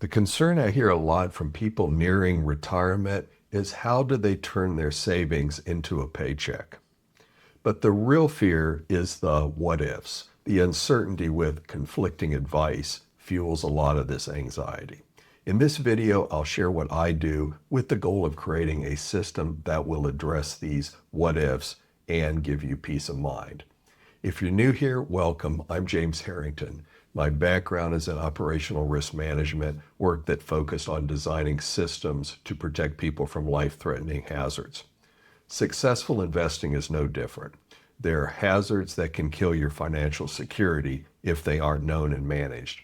The concern I hear a lot from people nearing retirement is how do they turn their savings into a paycheck? But the real fear is the what-ifs. The uncertainty with conflicting advice fuels a lot of this anxiety. In this video, I'll share what I do with the goal of creating a system that will address these what-ifs and give you peace of mind. If you're new here, welcome. I'm James Harrington. My background is in operational risk management, work that focused on designing systems to protect people from life-threatening hazards. Successful investing is no different. There are hazards that can kill your financial security if they aren't known and managed.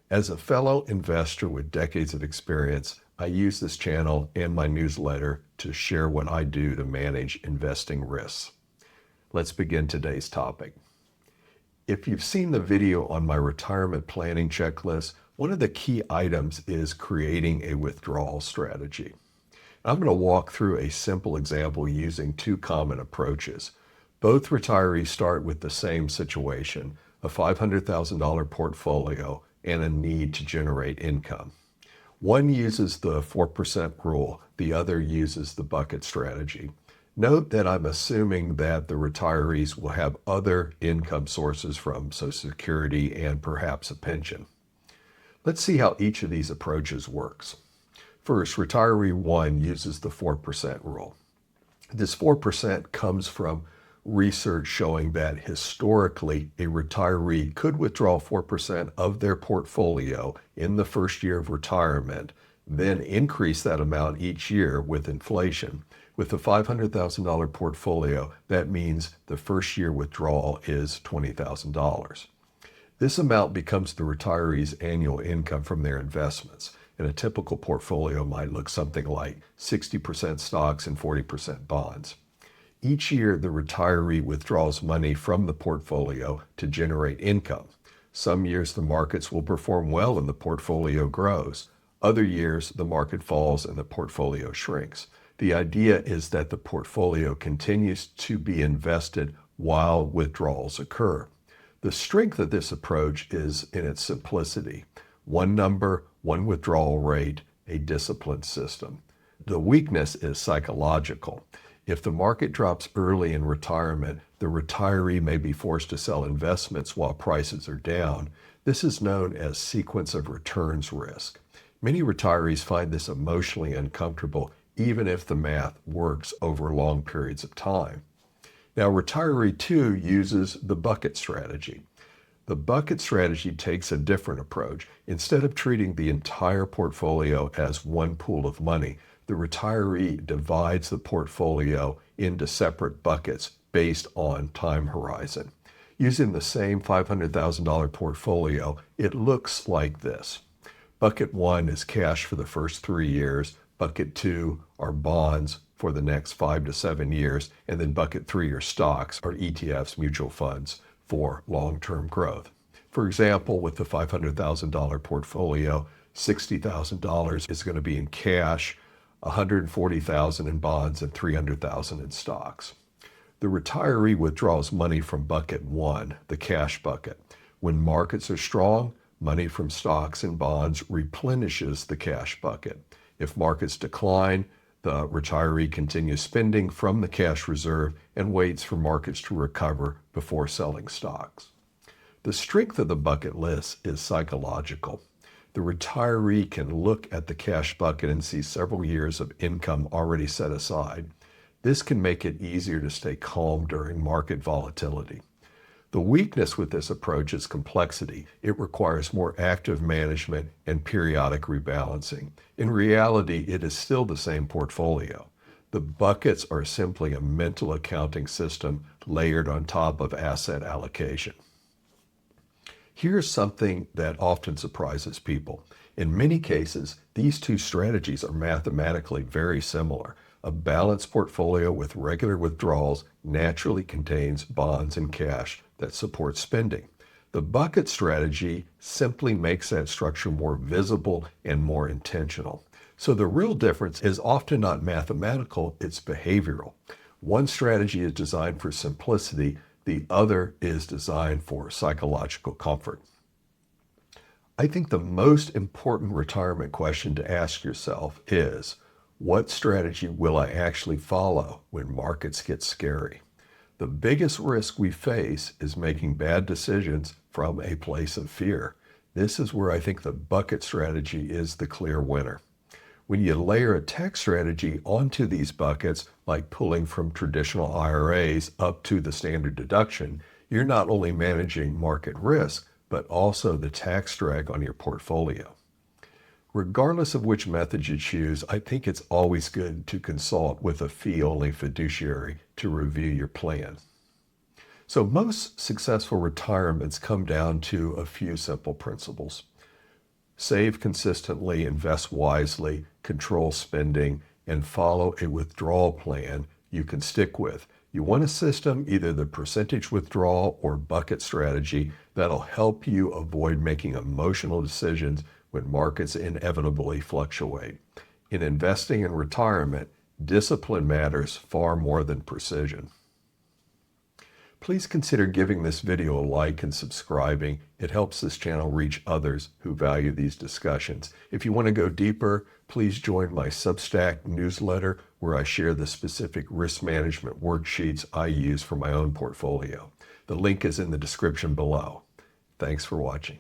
As a fellow investor with decades of experience, I use this channel and my newsletter to share what I do to manage investing risks. Let's begin today's topic. If you've seen the video on my retirement planning checklist, one of the key items is creating a withdrawal strategy. I'm going to walk through a simple example using two common approaches. Both retirees start with the same situation, a $500,000 portfolio and a need to generate income. One uses the 4% rule, the other uses the bucket strategy. Note that I'm assuming that the retirees will have other income sources from Social Security and perhaps a pension. Let's see how each of these approaches works. First, retiree 1 uses the 4% rule. This 4% comes from research showing that historically a retiree could withdraw 4% of their portfolio in the first year of retirement, then increase that amount each year with inflation. With a $500,000 portfolio, that means the first year withdrawal is $20,000. This amount becomes the retiree's annual income from their investments, and a typical portfolio might look something like 60% stocks and 40% bonds. Each year, the retiree withdraws money from the portfolio to generate income. Some years, the markets will perform well and the portfolio grows. Other years, the market falls and the portfolio shrinks. The idea is that the portfolio continues to be invested while withdrawals occur. The strength of this approach is in its simplicity. One number, one withdrawal rate, a disciplined system. The weakness is psychological. If the market drops early in retirement, the retiree may be forced to sell investments while prices are down. This is known as sequence of returns risk. Many retirees find this emotionally uncomfortable even if the math works over long periods of time. Now, retiree 2 uses the bucket strategy. The bucket strategy takes a different approach. Instead of treating the entire portfolio as one pool of money, the retiree divides the portfolio into separate buckets based on time horizon. Using the same $500,000 portfolio, it looks like this. Bucket 1 is cash for the first 3 years. Bucket 2 are bonds for the next 5 to 7 years, and then bucket 3 are stocks or ETFs, mutual funds, for long-term growth. For example, with the $500,000 portfolio, $60,000 is going to be in cash, $140,000 in bonds, and $300,000 in stocks. The retiree withdraws money from bucket 1, the cash bucket. When markets are strong, money from stocks and bonds replenishes the cash bucket. If markets decline, the retiree continues spending from the cash reserve and waits for markets to recover before selling stocks. The strength of the bucket list is psychological. The retiree can look at the cash bucket and see several years of income already set aside. This can make it easier to stay calm during market volatility. The weakness with this approach is complexity. It requires more active management and periodic rebalancing. In reality, it is still the same portfolio. The buckets are simply a mental accounting system layered on top of asset allocation. Here's something that often surprises people. In many cases, these two strategies are mathematically very similar. A balanced portfolio with regular withdrawals naturally contains bonds and cash that support spending. The bucket strategy simply makes that structure more visible and more intentional. So the real difference is often not mathematical, it's behavioral. One strategy is designed for simplicity, the other is designed for psychological comfort. I think the most important retirement question to ask yourself is, what strategy will I actually follow when markets get scary? The biggest risk we face is making bad decisions from a place of fear. This is where I think the bucket strategy is the clear winner. When you layer a tax strategy onto these buckets, like pulling from traditional IRAs up to the standard deduction, you're not only managing market risk, but also the tax drag on your portfolio. Regardless of which method you choose, I think it's always good to consult with a fee-only fiduciary to review your plan. So most successful retirements come down to a few simple principles. Save consistently, invest wisely, control spending, and follow a withdrawal plan you can stick with. You want a system, either the percentage withdrawal or bucket strategy, that'll help you avoid making emotional decisions when markets inevitably fluctuate. In investing in retirement, discipline matters far more than precision. Please consider giving this video a like and subscribing. It helps this channel reach others who value these discussions. If you want to go deeper, please join my Substack newsletter where I share the specific risk management worksheets I use for my own portfolio. The link is in the description below. Thanks for watching.